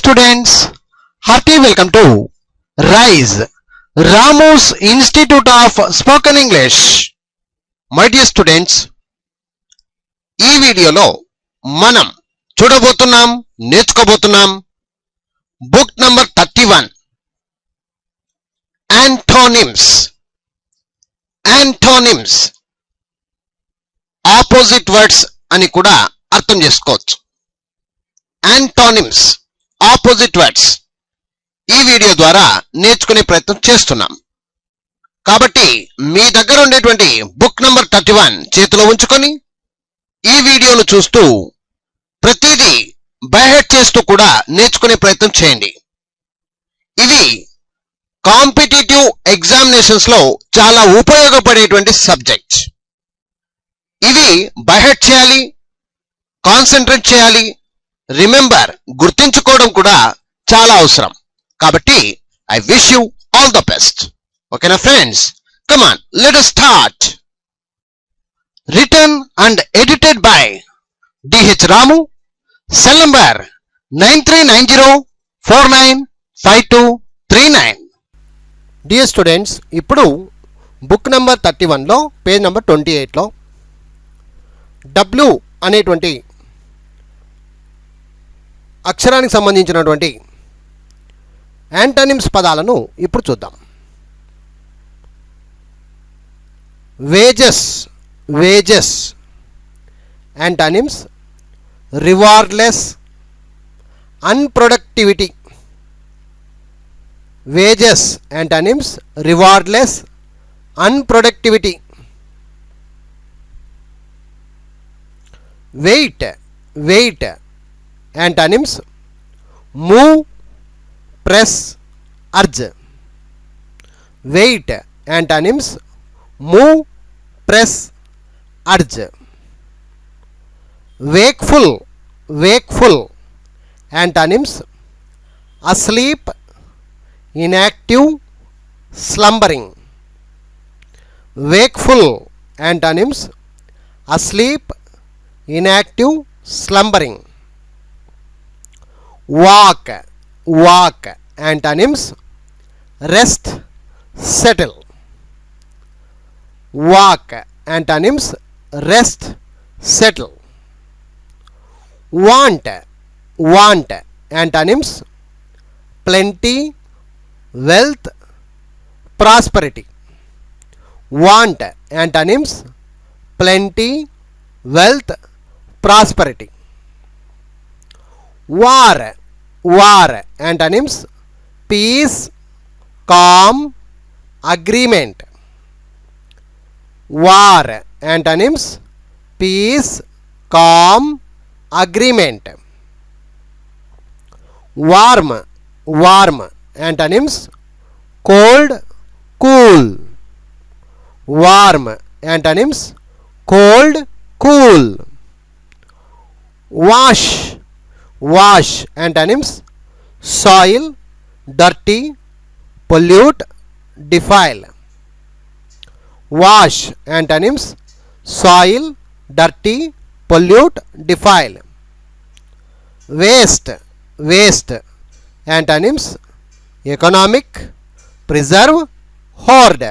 students, hearty welcome to RISE, Ramu's Institute of Spoken English. My dear students, ఈ వీడియోలో మనం చూడబోతున్నాం, నేర్చుకోబోతున్నాం book number 31 antonyms opposite words అని కూడా అర్థం చేసుకోవచ్చు. యాంటోనిమ్స్ ఆపోజిట్ వర్డ్స్ ఈ వీడియో ద్వారా నేర్చుకునే ప్రయత్నం చేస్తున్నాం. కాబట్టి మీ దగ్గర ఉండేటువంటి బుక్ నంబర్ 31 చేతిలో ఉంచుకొని ఈ వీడియోను చూస్తూ ప్రతిదీ బైహెడ్ చేస్తూ కూడా నేర్చుకునే ప్రయత్నం చేయండి. ఇవి కాంపిటిటివ్ ఎగ్జామినేషన్స్ లో చాలా ఉపయోగపడేటువంటి సబ్జెక్ట్. ఇవి బైహెడ్ చేయాలి, కాన్సన్ట్రేట్ చేయాలి, రిమెంబర్ గుర్తించుకోవడం కూడా చాలా అవసరం. కాబట్టి I wish you all the best. ఓకేనా friends, come on, let us start. Written and edited by DH Ramu, cell number 9390495239. Dear students, ఇప్పుడు బుక్ నెంబర్ 31లో పేజ్ నెంబర్ 28లో డబ్ల్యూ అనేటువంటి అక్షరానికి సంబంధించినటువంటి యాంటోనిమ్స్ పదాలను ఇప్పుడు చూద్దాం. Wages antonyms rewardless, unproductivity. Wages antonyms rewardless, unproductivity. Wait antonyms move, press, urge. Wait antonyms move, press, urge. Wakeful antonyms asleep, inactive, slumbering. Wakeful antonyms asleep, inactive, స్లంబరింగ్. Walk antonyms rest, settle. Walk antonyms rest, settle. Want antonyms plenty, wealth, prosperity. Want antonyms plenty, wealth, prosperity. War antonyms peace, calm, agreement. War antonyms peace, calm, agreement. Warm antonyms cold, cool. Warm antonyms cold, cool. Wash antonyms soil, dirty, pollute, defile. Wash antonyms soil, dirty, pollute, defile. Waste antonyms economic, preserve, hoard.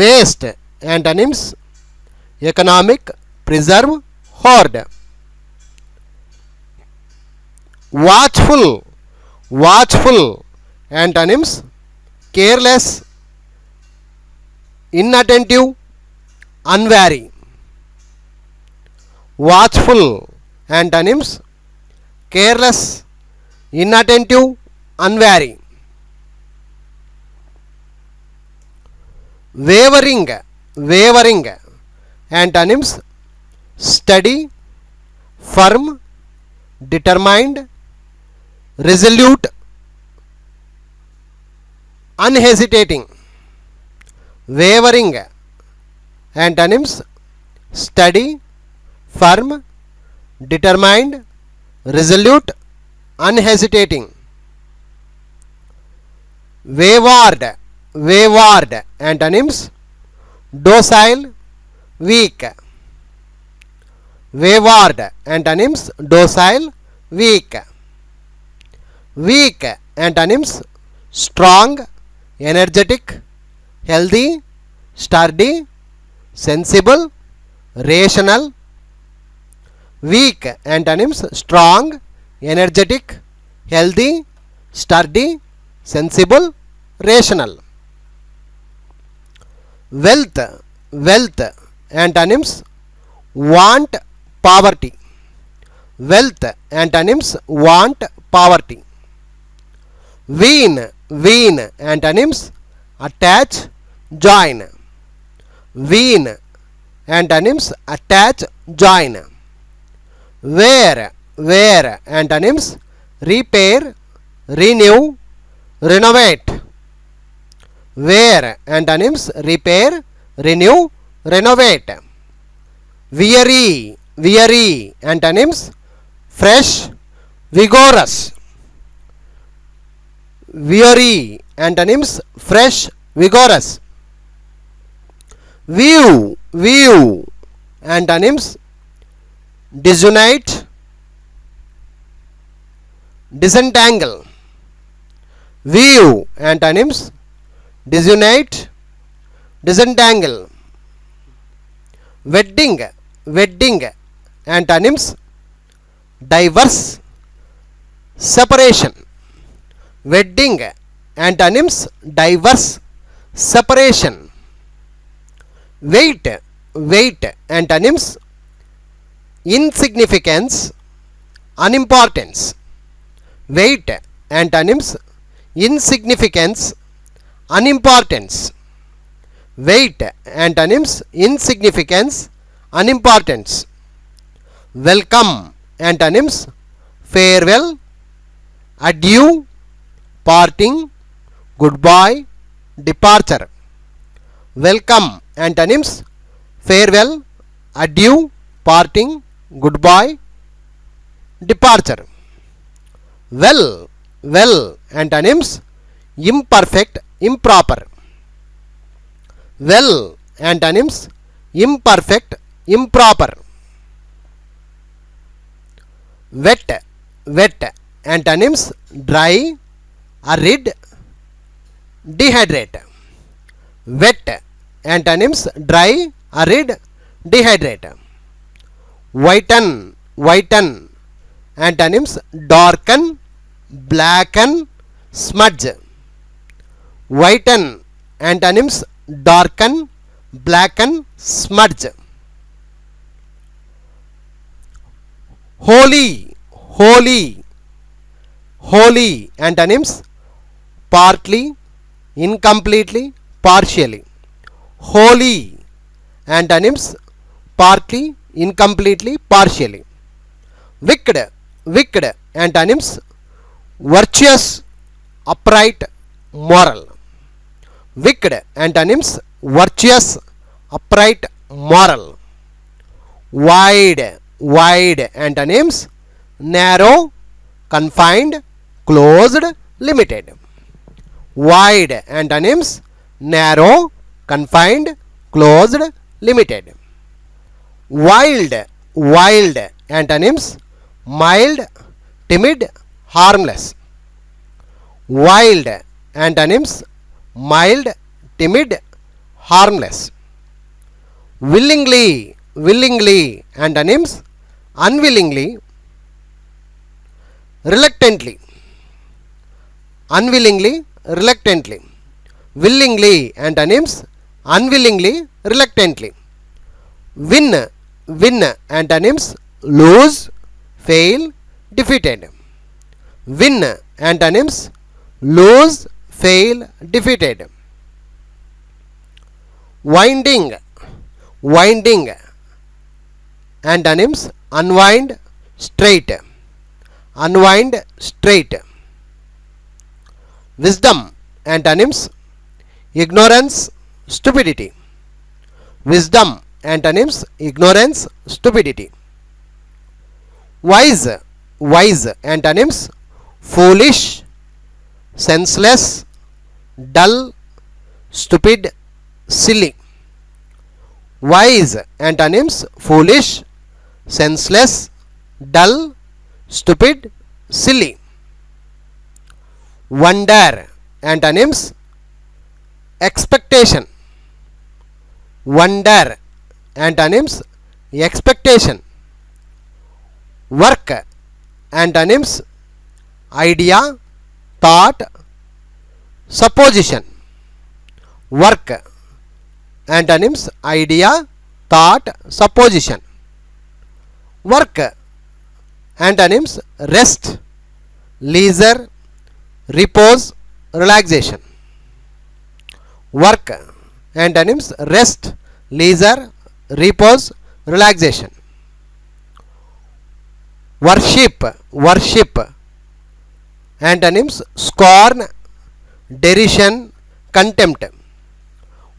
Waste antonyms economic, preserve, hoard. Watchful antonyms careless, inattentive, unwary. Watchful antonyms careless, inattentive, unwary. Wavering antonyms study, firm, determined, resolute, unhesitating. Wavering antonyms steady, firm, determined, resolute, unhesitating. Wayward antonyms docile, weak. Wayward antonyms docile, weak. Weak antonyms: strong, energetic, healthy, sturdy, sensible, rational. Weak antonyms: strong, energetic, healthy, sturdy, sensible, rational. Wealth. Wealth antonyms: want, poverty. Wealth antonyms: want, poverty. Wean. Wean antonyms: attach, join. Wean antonyms: attach, join. Wear. Wear antonyms: repair, renew, renovate. Wear antonyms: repair, renew, renovate. Weary. Weary antonyms: fresh, vigorous. Weary antonyms: fresh, vigorous. View. View antonyms: disunite, disentangle. View antonyms: disunite, disentangle. Wedding. Wedding antonyms: diverse, separation. Wedding antonyms: diverse, separation. Weight. Weight antonyms: insignificance, unimportance. Weight antonyms: insignificance, unimportance. Weight antonyms: insignificance, unimportance. Welcome antonyms: farewell, adieu, parting, goodbye, departure. Welcome antonyms: farewell, adieu, parting, goodbye, departure. Well. Well antonyms: imperfect, improper. Well antonyms: imperfect, improper. Wet. Wet antonyms: dry, arid, dehydrate. Wet antonyms: dry, arid, dehydrate. Whiten. Whiten antonyms: darken, blacken, smudge. Whiten antonyms: darken, blacken, smudge. Holy. Holy. Holy antonyms: partly, incompletely, partially. Holy antonyms: partly, incompletely, partially. Wicked. Wicked antonyms: virtuous, upright, moral. Wicked antonyms: virtuous, upright, moral. Wide. Wide antonyms: narrow, confined, closed, limited. Wide antonyms: narrow, confined, closed, limited. Wild. Wild antonyms: mild, timid, harmless. Wild antonyms: mild, timid, harmless. Willingly. Willingly antonyms: unwillingly, reluctantly. Unwillingly, reluctantly. Willingly antonyms: unwillingly, reluctantly. Win. Win antonyms: lose, fail, defeated. Win antonyms: lose, fail, defeated. Winding. Winding antonyms: unwind, straight. Unwind, straight. Wisdom antonyms: ignorance, stupidity. Wisdom antonyms: ignorance, stupidity. Wise. Wise antonyms: foolish, senseless, dull, stupid, silly. Wise antonyms: foolish, senseless, dull, stupid, silly. Wonder, antonyms expectation. Wonder, antonyms expectation. Work, antonyms idea, thought, supposition. Work, antonyms idea, thought, supposition. Work, antonyms rest, leisure, repose, relaxation. Work, antonyms rest, leisure, repose, relaxation. Worship, worship, antonyms scorn, derision, contempt.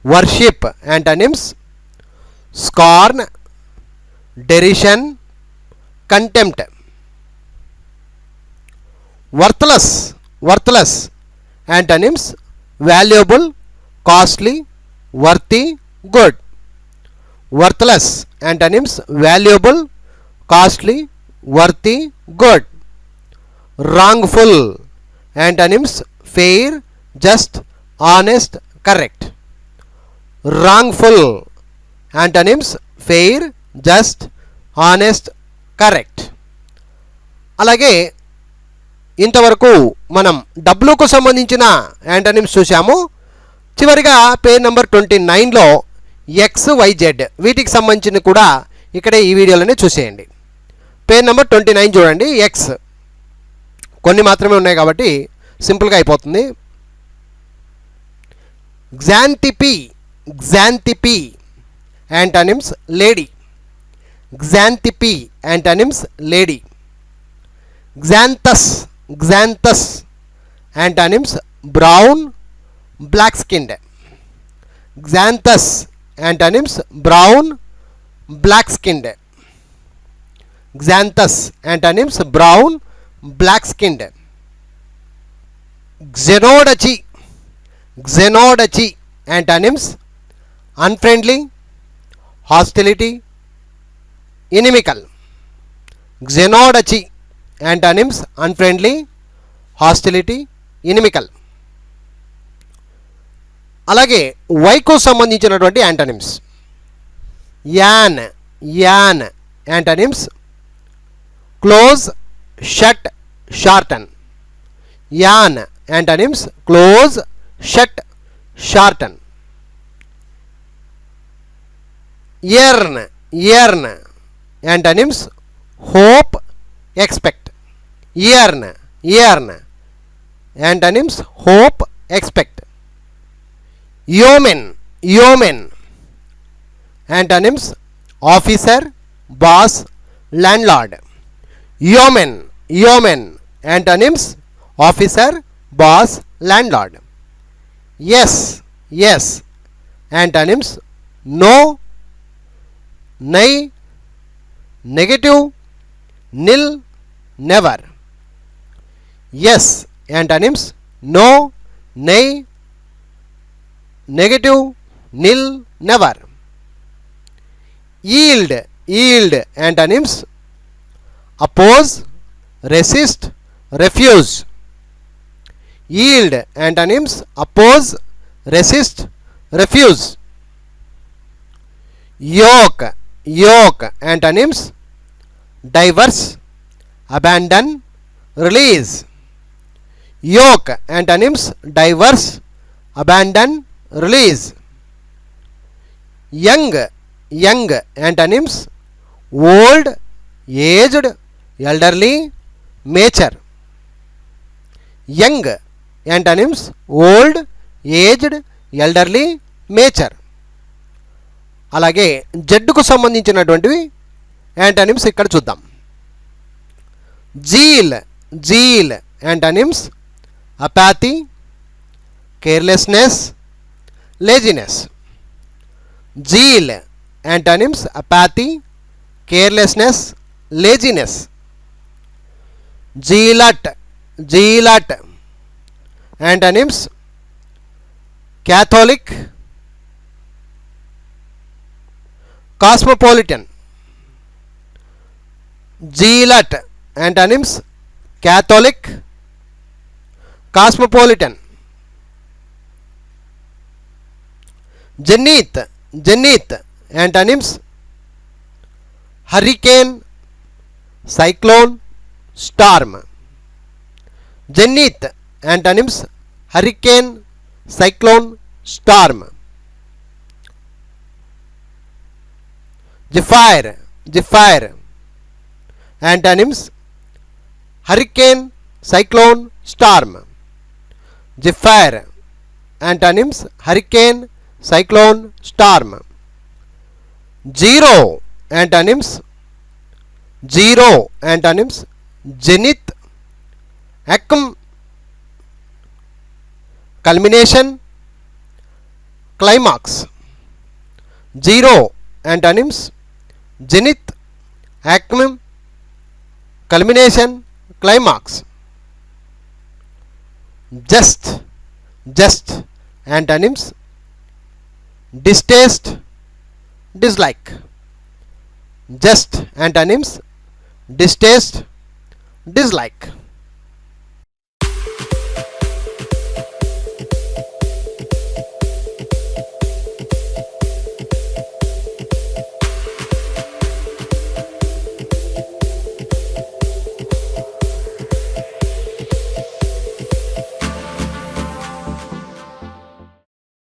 Worship, antonyms scorn, derision, contempt. Worthless, worthless, antonyms valuable, costly, worthy, good. Worthless, antonyms valuable, costly, worthy, good. Wrongful, antonyms fair, just, honest, correct. Wrongful, antonyms fair, just, honest, correct. అలాగే ఇంతవరకు మనం డబ్ల్యూకు సంబంధించిన antonyms చూసాము. చివరిగా page number 29లో X YZ వీటికి సంబంధించిన కూడా ఇక్కడే ఈ వీడియోలోనే చూసేయండి. పేజ్ నెంబర్ 29 చూడండి. ఎక్స్ కొన్ని మాత్రమే ఉన్నాయి కాబట్టి సింపుల్గా అయిపోతుంది. Xanthippe, Xanthippe antonyms lady. Xanthippe, antonyms lady. Xanthus, xanthus, antonyms brown, black skinned. Xanthus, antonyms brown, black skinned. Xanthus, antonyms brown, black skinned. Xenodachi, xenodachi, antonyms unfriendly, hostility, inimical. Xenodachi, antonyms unfriendly, hostility, inimical. అలాగే వైకు సంబంధించినటువంటి antonyms an, an antonyms close, shut, shorten. An antonyms close, shut, shorten. Earn, earn antonyms hope, expect. Yearn, yearn antonyms hope, expect. Yeoman, yeoman antonyms officer, boss, landlord. Yeoman, yeoman antonyms officer, boss, landlord. Yes, yes antonyms no, nay, negative, nil, never. Yes antonyms no, nay, negative, nil, never. Yield, yield antonyms oppose, resist, refuse. Yield antonyms oppose, resist, refuse. Yoke, yoke antonyms divorce, abandon, release. Yoke antonyms divorce, abandon, release. Young, young antonyms old, aged, elderly, mature. Young antonyms old, aged, elderly, mature. అలాగే జడ్డుకు సంబంధించినటువంటివి antonyms ఇక్కడ చూద్దాం. Zeal, zeal antonyms apathy, carelessness, laziness. Zeal antonyms apathy, carelessness, laziness. Zealot, zealot antonyms catholic, cosmopolitan. Zealot antonyms Catholic, cosmopolitan. Zenith, zenith, antonyms hurricane, cyclone, storm. Zenith, antonyms hurricane, cyclone, storm. Zephyr, zephyr, antonyms hurricane, cyclone, storm. Zephyr, antonyms hurricane, cyclone, storm. Zero, antonyms zero, antonyms zenith, acme, culmination, climax. Zero, antonyms zenith, acme, culmination, climax. Just, just, antonyms distaste, dislike. Just, antonyms distaste, dislike.